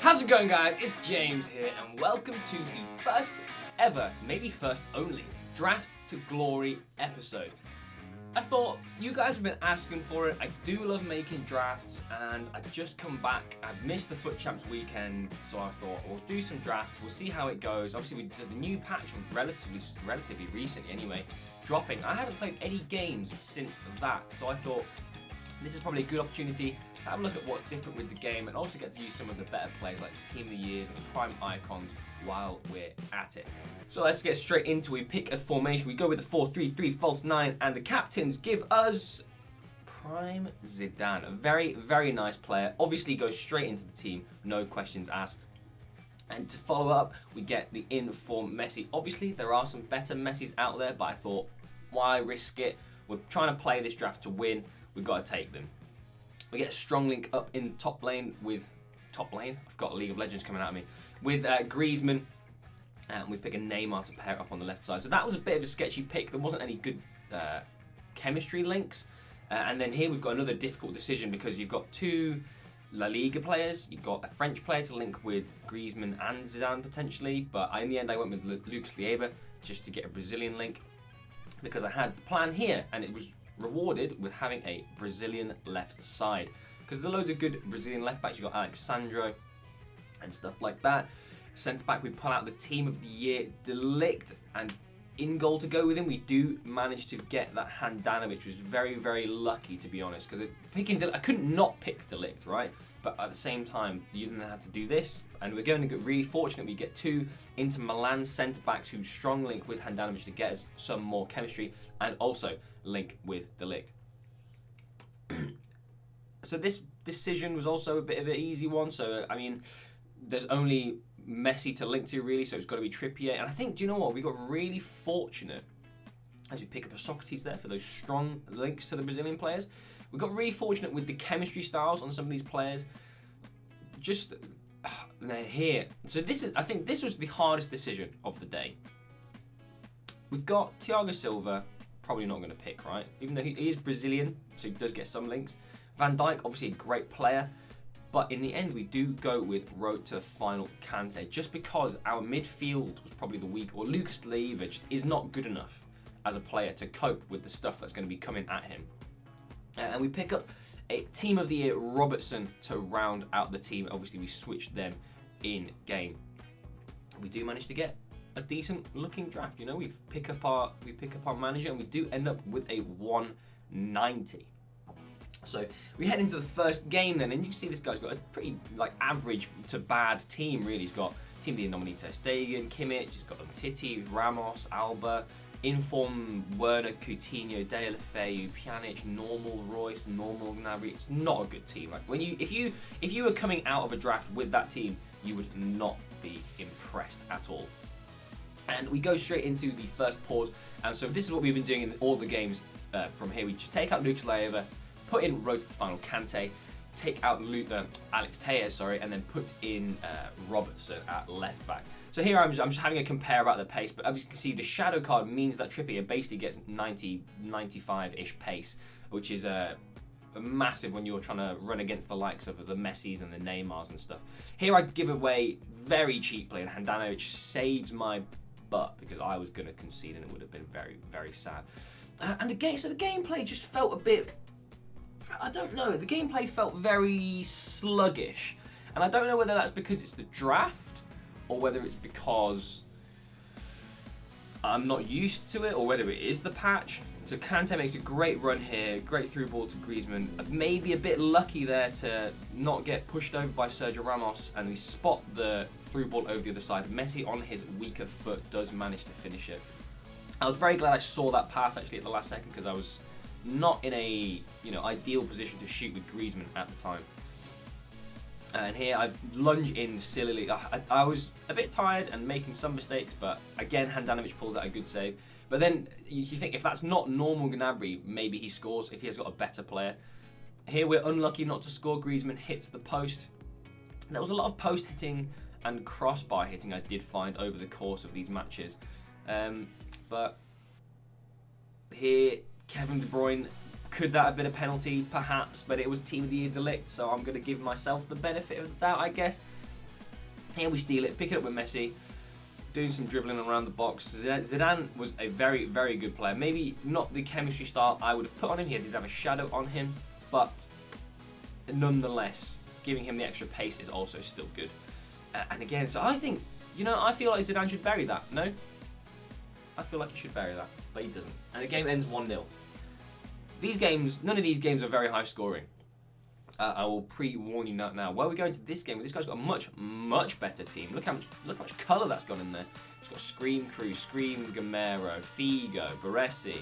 How's it going, guys? It's James here, and welcome to the first ever, maybe first only, Draft to Glory episode. I thought you guys have been asking for it. I do love making drafts, and I just come back. I've missed the Foot Champs weekend, so I thought we'll do some drafts. We'll see how it goes. Obviously, we did the new patch relatively recently anyway, dropping. I hadn't played any games since that, so I thought this is probably a good opportunity to have a look at what's different with the game and also get to use some of the better players like the Team of the Years and the Prime Icons while we're at it. So let's get straight into it. We pick a formation. We go with the 4-3-3 false 9, and the captains give us Prime Zidane. A very, very nice player. Obviously goes straight into the team, no questions asked. And to follow up, we get the in-form Messi. Obviously, there are some better Messis out there, but I thought, why risk it? We're trying to play this draft to win. We've got to take them. We get a strong link up in top lane with... I've got League of Legends coming at me. With Griezmann. And we pick a Neymar to pair up on the left side. So that was a bit of a sketchy pick. There wasn't any good chemistry links. And then here we've got another difficult decision because you've got two La Liga players. You've got a French player to link with Griezmann and Zidane potentially. But in the end I went with Lucas Leiva just to get a Brazilian link. Because I had the plan here and it was rewarded with having a Brazilian left side. Because there's loads of good Brazilian left backs. You've got Alexandro and stuff like that. Centre back, we pull out the Team of the Year, De Ligt, and in goal to go with him, we do manage to get that Handanovic, which was very, very lucky, to be honest. Because I couldn't not pick De Ligt, right? But at the same time, you didn't have to do this. And we're going to get really fortunate. We get two Inter Milan centre backs who strong link with Handanovic to get us some more chemistry and also link with De Ligt. So this decision was also a bit of an easy one. So, I mean, there's only Messi to link to, really, so it's got to be Trippier. And I think, do you know what? We got really fortunate as we pick up a Socrates there for those strong links to the Brazilian players. We got really fortunate with the chemistry styles on some of these players. Just they're here. So I think this was the hardest decision of the day. We've got Thiago Silva, probably not going to pick, right? Even though he is Brazilian, so he does get some links. Van Dijk, obviously a great player. But in the end, we do go with road to the final Kante, just because our midfield was probably the weak, or Lucas Leiva is not good enough as a player to cope with the stuff that's going to be coming at him. And we pick up a Team of the Year Robertson to round out the team. Obviously, we switched them in game. We do manage to get a decent looking draft. You know, we pick up our manager, and we do end up with a 190. So we head into the first game then, and you can see this guy's got a pretty average to bad team, really. He's got Team of the Year nominee Ter Stegen, Kimmich, he's got Titi, Ramos, Alba, Inform, Werner, Coutinho, Deulofeu, Pjanic, normal Royce, normal Gnabry. It's not a good team. Like if you were coming out of a draft with that team, you would not be impressed at all. And we go straight into the first pause, and so this is what we've been doing in all the games from here. We just take out Lucas Leiva, put in road to the final Kante, take out Alex Telles, and then put in Robertson at left back. So here I'm just having a compare about the pace, but as you can see, the shadow card means that Trippier basically gets 90, 95-ish pace, which is a massive when you're trying to run against the likes of the Messis and the Neymars and stuff. Here I give away very cheaply, and Handanovic saves my butt because I was going to concede and it would have been very, very sad. And the gameplay just felt a bit... I don't know, the gameplay felt very sluggish. And I don't know whether that's because it's the draft or whether it's because I'm not used to it or whether it is the patch. So Kante makes a great run here, great through ball to Griezmann. Maybe a bit lucky there to not get pushed over by Sergio Ramos, and we spot the through ball over the other side. Messi on his weaker foot does manage to finish it. I was very glad I saw that pass actually at the last second because I was not in a ideal position to shoot with Griezmann at the time. And here I lunge in sillily. I was a bit tired and making some mistakes, but again Handanovic pulls out a good save. But then you think if that's not normal Gnabry, maybe he scores if he has got a better player. Here we're unlucky not to score. Griezmann hits the post. There was a lot of post hitting and crossbar hitting I did find over the course of these matches. But here Kevin De Bruyne, could that have been a penalty? Perhaps, but it was Team of the Year De Ligt, so I'm going to give myself the benefit of the doubt, I guess. Here we steal it, pick it up with Messi, doing some dribbling around the box. Zidane was a very, very good player. Maybe not the chemistry style I would have put on him. He did have a shadow on him, but nonetheless, giving him the extra pace is also still good. And again, so I think, I feel like Zidane should bury that. No? I feel like he should bury that, but he doesn't. And the game ends 1-0. These games, none of these games are very high scoring. I will pre-warn you now. Where we go into this game, this guy's got a much, much better team. Look how much colour that's got in there. He's got Scream Crew, Scream Gamero, Figo, Baresi,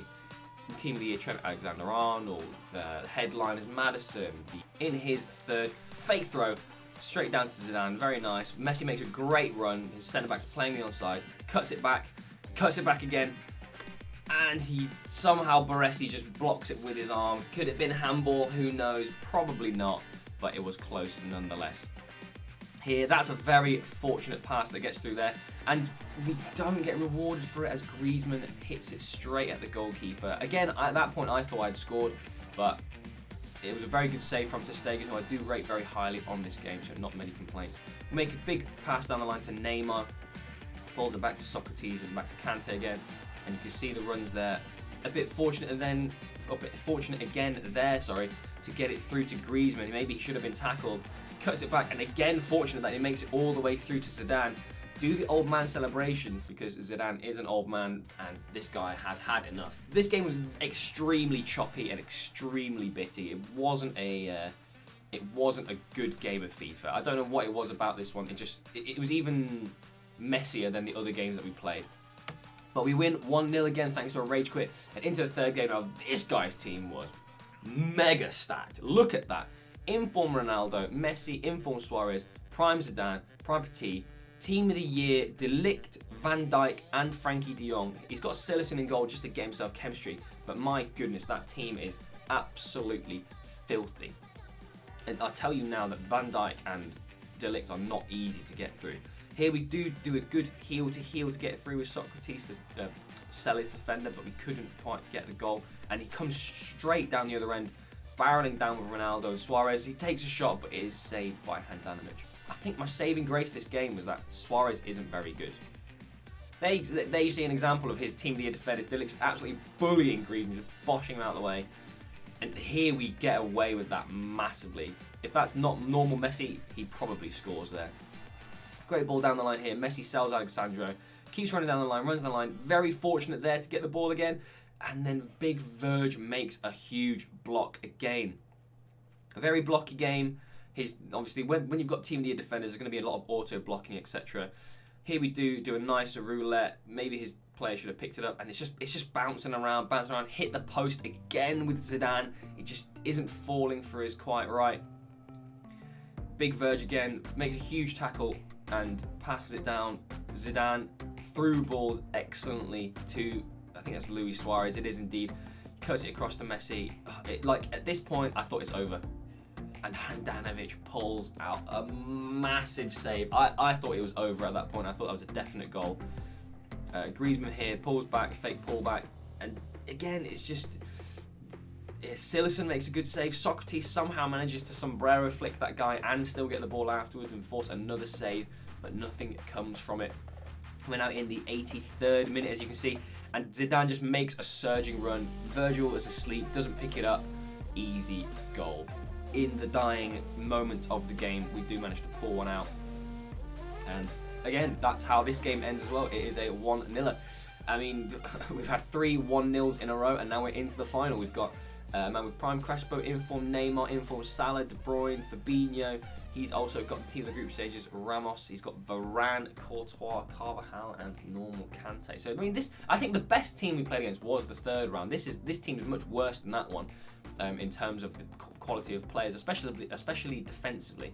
Team of the Year Trent Alexander-Arnold, headliners Madison. In his third, fake throw, straight down to Zidane, very nice. Messi makes a great run. His centre-back's playing the onside, cuts it back again. And he somehow, Baresi just blocks it with his arm. Could it have been handball? Who knows? Probably not, but it was close nonetheless. Here, that's a very fortunate pass that gets through there, and we don't get rewarded for it as Griezmann hits it straight at the goalkeeper. Again, at that point I thought I'd scored, but it was a very good save from ter Stegen, who I do rate very highly on this game, so not many complaints. We make a big pass down the line to Neymar, pulls it back to Socrates and back to Kante again. And you can see the runs there. A bit fortunate again there, to get it through to Griezmann. Maybe he should have been tackled. Cuts it back, and again fortunate that he makes it all the way through to Zidane. Do the old man celebration, because Zidane is an old man and this guy has had enough. This game was extremely choppy and extremely bitty. It wasn't a good game of FIFA. I don't know what it was about this one. It was even messier than the other games that we played. But we win 1-0 again thanks to a rage quit. And into the third game now, this guy's team was mega stacked. Look at that. Inform Ronaldo, Messi, Inform Suarez, Prime Zidane, Prime Petit, Team of the Year, De Ligt, Van Dijk and Frankie de Jong. He's got Silicon in goal just to get himself chemistry. But my goodness, that team is absolutely filthy. And I'll tell you now that Van Dijk and De Ligt are not easy to get through. Here we do a good heel-to-heel to get through with Socrates to sell his defender, but we couldn't quite get the goal. And he comes straight down the other end, barreling down with Ronaldo and Suarez. He takes a shot, but it is saved by Handanovic. I think my saving grace this game was that Suarez isn't very good. There you see an example of his Team of the Year defenders. De Ligt's absolutely bullying Griezmann, just boshing him out of the way. And here we get away with that massively. If that's not normal Messi, he probably scores there. Great ball down the line here. Messi sells Alexandro. Keeps running down the line, runs the line. Very fortunate there to get the ball again. And then Big Verge makes a huge block again. A very blocky game. Obviously, when you've got Team of the Year defenders, there's going to be a lot of auto blocking, etc. Here we do a nicer roulette. Maybe his player should have picked it up. And it's just bouncing around. Hit the post again with Zidane. It just isn't falling for his quite right. Big Verge again. Makes a huge tackle and passes it down. Zidane through balls excellently to, I think that's Luis Suarez. It is indeed. Cuts it across to Messi. At this point, I thought it's over. And Handanovic pulls out a massive save. I thought it was over at that point. I thought that was a definite goal. Griezmann here pulls back, fake pullback. And again, it's just... Silicon makes a good save. Socrates somehow manages to sombrero flick that guy and still get the ball afterwards and force another save, but nothing comes from it. We're now in the 83rd minute, as you can see, and Zidane just makes a surging run. Virgil is asleep, doesn't pick it up. Easy goal. In the dying moments of the game, we do manage to pull one out. And again, that's how this game ends as well. It is a 1-0. I mean, we've had 3 1-0s in a row, and now we're into the final. We've got man with Prime Crespo, Inform Neymar, Inform Salah, De Bruyne, Fabinho. He's also got the team of the group stages, Ramos. He's got Varane, Courtois, Carvajal, and normal Kante. So I mean, I think the best team we played against was the third round. This team is much worse than that one in terms of the quality of players, especially defensively.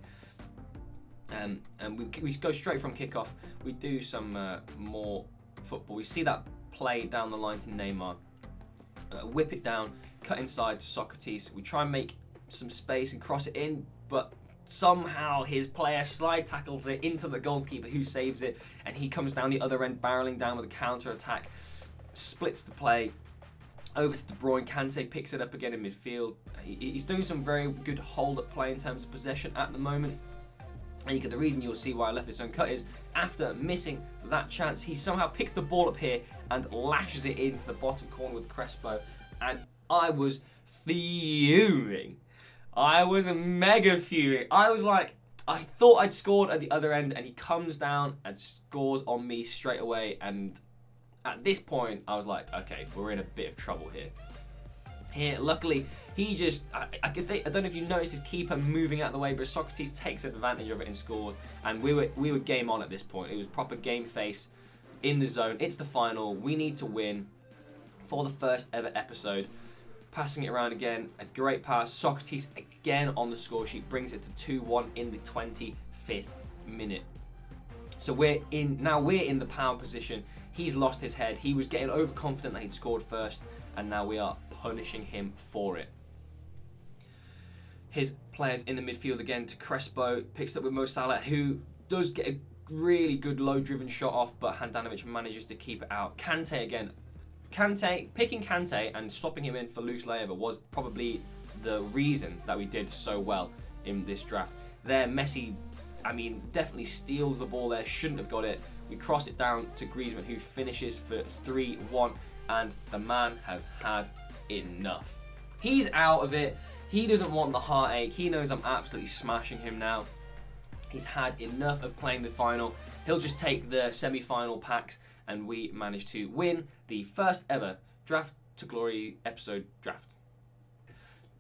And we go straight from kickoff. We do some more football. We see that play down the line to Neymar. Whip it down, cut inside to Socrates. We try and make some space and cross it in, but somehow his player slide tackles it into the goalkeeper, who saves it, and he comes down the other end barreling down with a counter attack, splits the play over to De Bruyne. Kante picks it up again in midfield. He's doing some very good hold up play in terms of possession at the moment. And the reason you'll see why I left this uncut is after missing that chance, he somehow picks the ball up here and lashes it into the bottom corner with Crespo. And I was fuming. I was mega fuming. I was like, I thought I'd scored at the other end, and he comes down and scores on me straight away. And at this point, I was like, okay, we're in a bit of trouble here. Luckily, he just, I don't know if you noticed his keeper moving out of the way, but Socrates takes advantage of it and scores. And we were game on at this point. It was proper game face in the zone. It's the final. We need to win for the first ever episode. Passing it around again, a great pass. Socrates again on the score sheet, brings it to 2-1 in the 25th minute. So we're in the power position. He's lost his head. He was getting overconfident that he'd scored first, and now we are punishing him for it. His players in the midfield again to Crespo, picks up with Mo Salah, who does get a really good low-driven shot off, but Handanovic manages to keep it out. Kante again. Picking Kante and swapping him in for Luke Leiva was probably the reason that we did so well in this draft. There, Messi, definitely steals the ball there, shouldn't have got it. We cross it down to Griezmann, who finishes for 3-1, and the man has had enough. He's out of it. He doesn't want the heartache. He knows I'm absolutely smashing him now. He's had enough of playing the final. He'll just take the semi-final packs, and we managed to win the first ever Draft to Glory episode draft.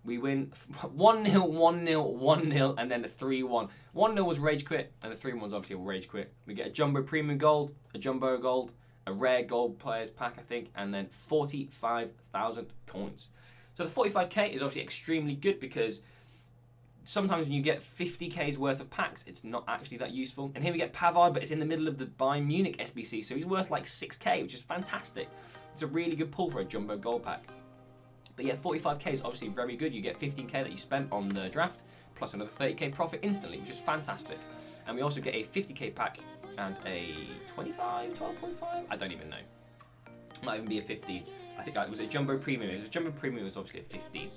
We win 1-0, 1-0, 1-0, and then a 3-1. 1-0 was Rage Quit, and the 3-1 was obviously a Rage Quit. We get a Jumbo Premium Gold, a Jumbo Gold, a Rare Gold Players Pack, I think, and then 45,000 coins. So the 45k is obviously extremely good because sometimes when you get 50k's worth of packs, it's not actually that useful. And here we get Pavard, but it's in the middle of the Bayern Munich SBC, so he's worth like 6k, which is fantastic. It's a really good pull for a Jumbo Gold Pack. But yeah, 45k is obviously very good. You get 15k that you spent on the draft, plus another 30k profit instantly, which is fantastic. And we also get a 50k pack and a 25, 12.5? I don't even know. Might even be a 50. I think it was a Jumbo Premium. It was a Jumbo Premium, was obviously a 15.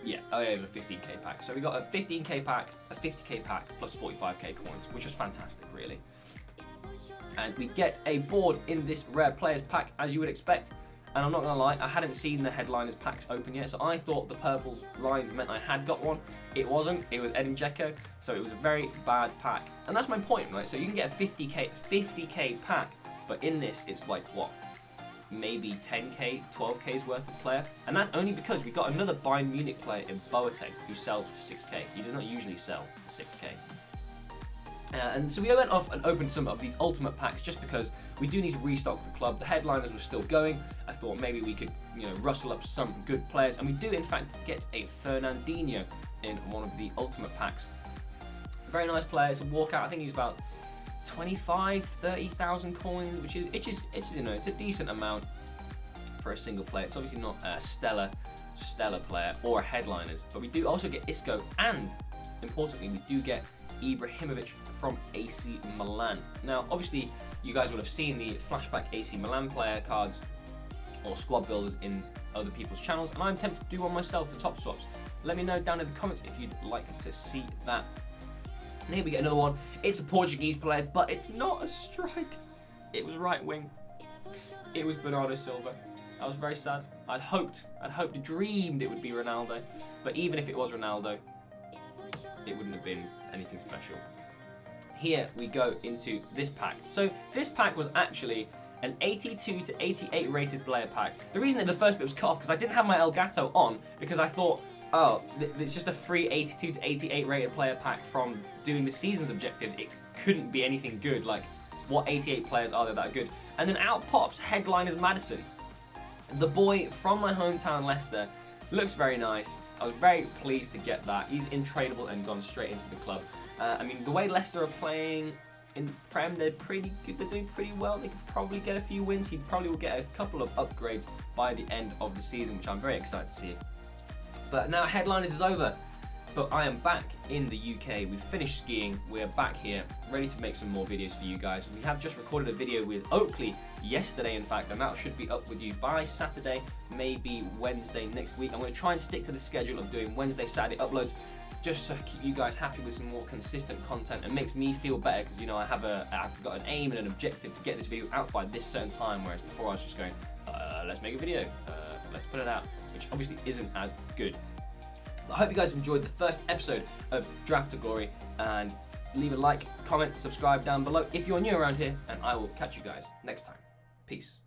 Yeah, it was a 15k pack. So we got a 15k pack, a 50k pack, plus 45k coins, which was fantastic, really. And we get a board in this Rare Players Pack, as you would expect. And I'm not going to lie, I hadn't seen the Headliners packs open yet, so I thought the purple lines meant I had got one. It wasn't. It was Edin Dzeko, so it was a very bad pack. And that's my point, right? So you can get a 50k pack, but in this, it's like, what? Maybe 10k, 12k's worth of player. And that's only because we got another Bayern Munich player in Boateng who sells for 6k. He does not usually sell for 6k. And so we went off and opened some of the ultimate packs just because we do need to restock the club. The Headliners were still going. I thought maybe we could, rustle up some good players. And we do, in fact, get a Fernandinho in one of the ultimate packs. Very nice player. It's a walkout. I think he's about 25, 30,000 coins, which is it's a decent amount for a single player. It's obviously not a stellar player or a Headliners, but we do also get Isco, and importantly, we do get Ibrahimovic from AC Milan. Now, obviously, you guys will have seen the flashback AC Milan player cards or squad builders in other people's channels, and I'm tempted to do one myself for top swaps. Let me know down in the comments if you'd like to see that. And here we get another one. It's a Portuguese player, but it's not a strike. It was right wing. It was Bernardo Silva. I was very sad. I'd hoped, dreamed it would be Ronaldo. But even if it was Ronaldo, it wouldn't have been anything special. Here we go into this pack. So this pack was actually an 82 to 88 rated player pack. The reason that the first bit was cut off because I didn't have my El Gato on because I thought, oh, it's just a free 82 to 88 rated player pack from doing the season's objectives. It couldn't be anything good. Like, what 88 players are there that are good? And then out pops Headliners Maddison. The boy from my hometown, Leicester, looks very nice. I was very pleased to get that. He's intradeable and gone straight into the club. The way Leicester are playing in the Prem, they're pretty good. They're doing pretty well. They could probably get a few wins. He probably will get a couple of upgrades by the end of the season, which I'm very excited to see. But now Headliners is over. But I am back in the UK. We've finished skiing. We're back here, ready to make some more videos for you guys. We have just recorded a video with Oakley yesterday, in fact, and that should be up with you by Saturday, maybe Wednesday next week. I'm going to try and stick to the schedule of doing Wednesday, Saturday uploads. just to keep you guys happy with some more consistent content, and makes me feel better because, you know, I've got an aim and an objective to get this video out by this certain time, whereas before I was just going, let's make a video, let's put it out, which obviously isn't as good. But I hope you guys enjoyed the first episode of Draft to Glory, and leave a like, comment, subscribe down below if you're new around here, and I will catch you guys next time. Peace.